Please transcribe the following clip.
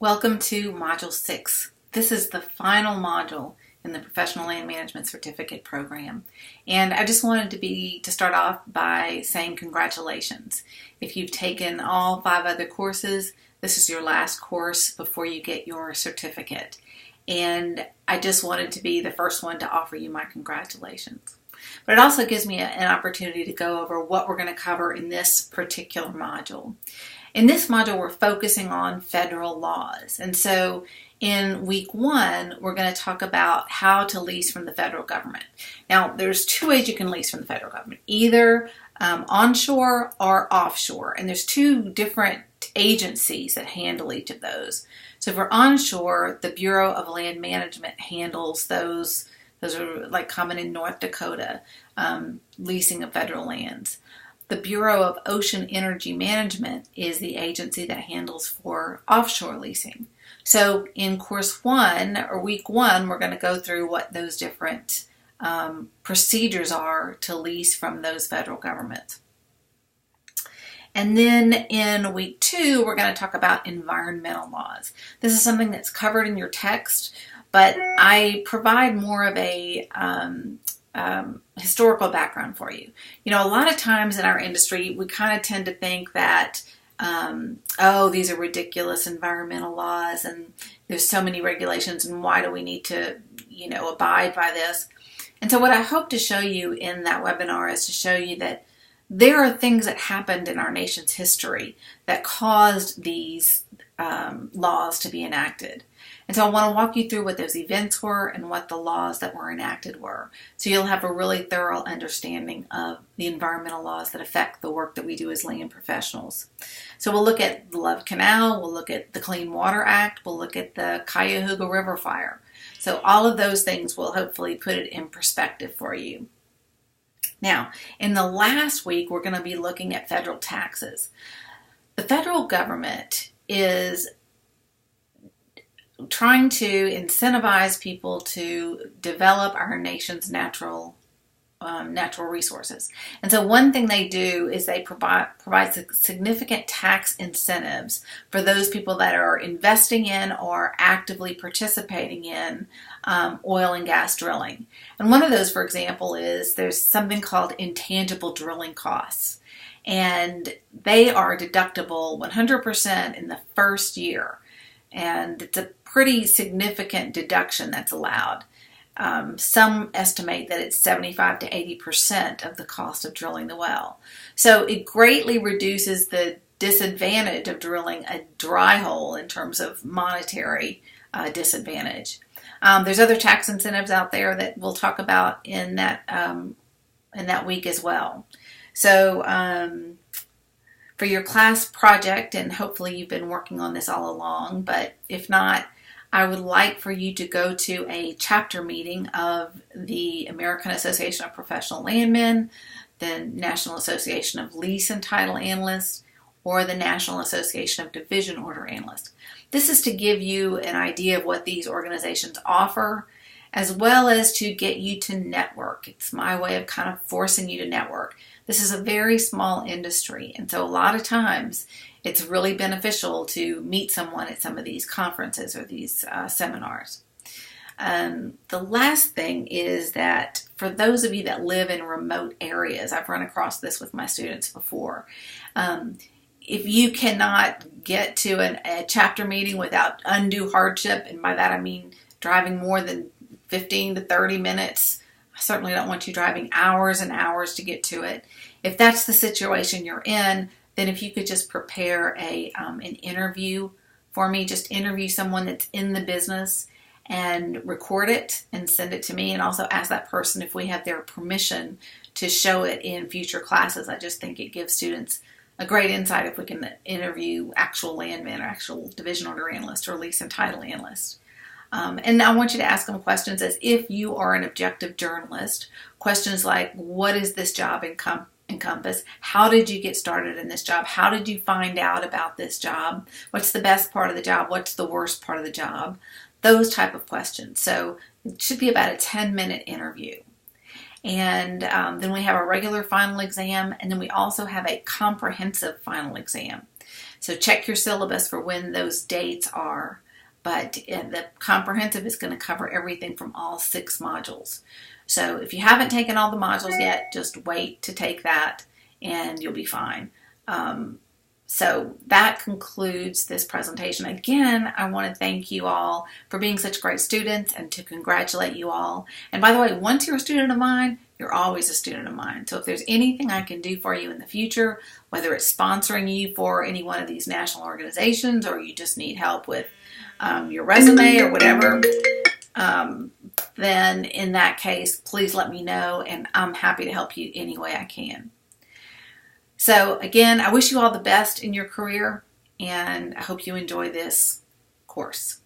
Welcome to Module 6. This is the final module in the Professional Land Management Certificate Program. And I just wanted to start off by saying congratulations. If you've taken all 5 other courses, this is your last course before you get your certificate. And I just wanted to be the first one to offer you my congratulations. But it also gives me an opportunity to go over what we're going to cover in this particular module. In this module, we're focusing on federal laws. And so in week 1, we're going to talk about how to lease from the federal government. Now, there's 2 ways you can lease from the federal government, either onshore or offshore. And there's 2 different agencies that handle each of those. So for onshore, the Bureau of Land Management handles those. Those are like common in North Dakota, leasing of federal lands. The Bureau of Ocean Energy Management is the agency that handles for offshore leasing. So in course 1 or week 1, we're going to go through what those different procedures are to lease from those federal governments. And then in week 2, we're going to talk about environmental laws. This is something that's covered in your text, but I provide more of a historical background for you. You know, a lot of times in our industry, we kind of tend to think that, these are ridiculous environmental laws and there's so many regulations and why do we need to, abide by this? And so what I hope to show you in that webinar is to show you that there are things that happened in our nation's history that caused these laws to be enacted. And so I want to walk you through what those events were and what the laws that were enacted were. So you'll have a really thorough understanding of the environmental laws that affect the work that we do as land professionals. So we'll look at the Love Canal, we'll look at the Clean Water Act, we'll look at the Cuyahoga River Fire. So all of those things will hopefully put it in perspective for you. Now, in the last week, we're going to be looking at federal taxes. The federal government is trying to incentivize people to develop our nation's natural resources. And so one thing they do is they provide significant tax incentives for those people that are investing in or actively participating in oil and gas drilling. And one of those, for example, is there's something called intangible drilling costs. And they are deductible 100% in the first year. And it's a pretty significant deduction that's allowed. Some estimate that it's 75 to 80% of the cost of drilling the well. So it greatly reduces the disadvantage of drilling a dry hole in terms of monetary disadvantage. There's other tax incentives out there that we'll talk about in that week as well. So for your class project, and hopefully you've been working on this all along, but if not, I would like for you to go to a chapter meeting of the American Association of Professional Landmen, the National Association of Lease and Title Analysts, or the National Association of Division Order Analysts. This is to give you an idea of what these organizations offer, as well as to get you to network. It's my way of kind of forcing you to network. This is a very small industry, and so a lot of times it's really beneficial to meet someone at some of these conferences or these seminars. The last thing is that for those of you that live in remote areas, I've run across this with my students before, if you cannot get to a chapter meeting without undue hardship, and by that I mean driving more than 15 to 30 minutes, I certainly don't want you driving hours and hours to get to it. If that's the situation you're in, then if you could just prepare an interview for me, just interview someone that's in the business and record it and send it to me, and also ask that person if we have their permission to show it in future classes. I just think it gives students a great insight if we can interview actual landmen or actual division order analysts or lease and title analysts. And I want you to ask them questions as if you are an objective journalist. Questions like, what is this job encompass? How did you get started in this job? How did you find out about this job? What's the best part of the job? What's the worst part of the job? Those type of questions. So it should be about a 10-minute interview. And then we have a regular final exam, and then we also have a comprehensive final exam. So check your syllabus for when those dates are. But the comprehensive is going to cover everything from all 6 modules. So if you haven't taken all the modules yet, just wait to take that and you'll be fine. So that concludes this presentation. Again, I want to thank you all for being such great students and to congratulate you all. And by the way, once you're a student of mine, you're always a student of mine. So if there's anything I can do for you in the future, whether it's sponsoring you for any one of these national organizations or you just need help with your resume or whatever, then in that case, please let me know and I'm happy to help you any way I can. So again, I wish you all the best in your career and I hope you enjoy this course.